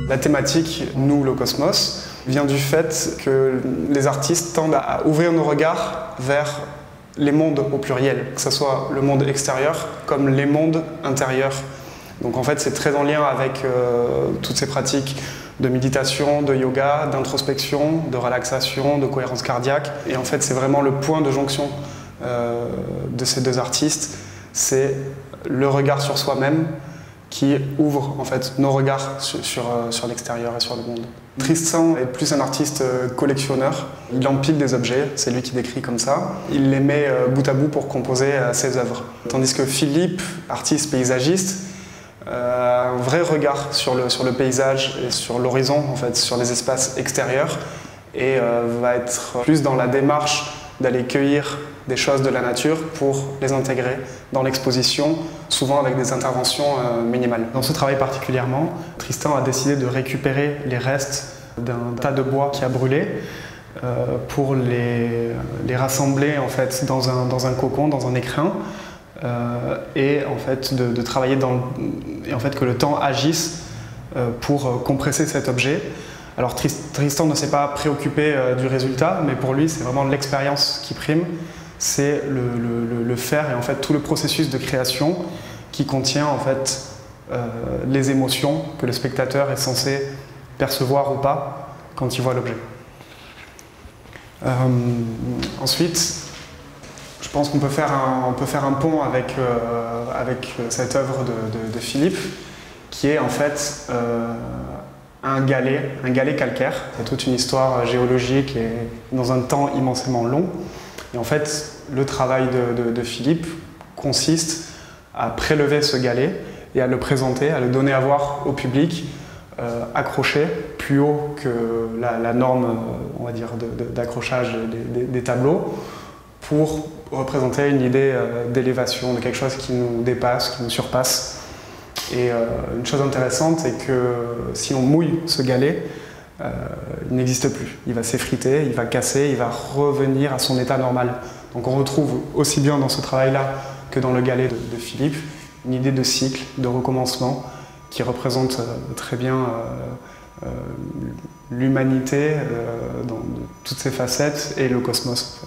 La thématique « Nous, le cosmos » vient du fait que les artistes tendent à ouvrir nos regards vers les mondes au pluriel, que ce soit le monde extérieur comme les mondes intérieurs. Donc en fait, c'est très en lien avec toutes ces pratiques de méditation, de yoga, d'introspection, de relaxation, de cohérence cardiaque. Et en fait, c'est vraiment le point de jonction de ces deux artistes. C'est le regard sur soi-même qui ouvre en fait nos regards sur l'extérieur et sur le monde. Tristan est plus un artiste collectionneur. Il empile des objets, c'est lui qui décrit comme ça. Il les met bout à bout pour composer ses œuvres. Tandis que Philippe, artiste paysagiste, a un vrai regard sur le paysage et sur l'horizon, en fait, sur les espaces extérieurs, et va être plus dans la démarche d'aller cueillir des choses de la nature pour les intégrer dans l'exposition, souvent avec des interventions minimales. Dans ce travail particulièrement, Tristan a décidé de récupérer les restes d'un tas de bois qui a brûlé pour les rassembler en fait, dans un cocon, dans un écrin, et en fait, de travailler et en fait que le temps agisse pour compresser cet objet. Alors Tristan ne s'est pas préoccupé du résultat, mais pour lui c'est vraiment l'expérience qui prime, c'est le faire et en fait tout le processus de création qui contient en fait les émotions que le spectateur est censé percevoir ou pas quand il voit l'objet. Ensuite, je pense qu'on peut faire un pont avec cette œuvre de Philippe, qui est en fait un galet calcaire. C'est toute une histoire géologique et dans un temps immensément long. Et en fait, le travail de Philippe consiste à prélever ce galet et à le présenter, à le donner à voir au public, accroché plus haut que la norme, on va dire, d'accrochage des tableaux, pour représenter une idée d'élévation, de quelque chose qui nous dépasse, qui nous surpasse. Et une chose intéressante, c'est que si on mouille ce galet, il n'existe plus. Il va s'effriter, il va casser, il va revenir à son état normal. Donc on retrouve aussi bien dans ce travail-là que dans le galet de Philippe une idée de cycle, de recommencement qui représente très bien l'humanité dans toutes ses facettes et le cosmos.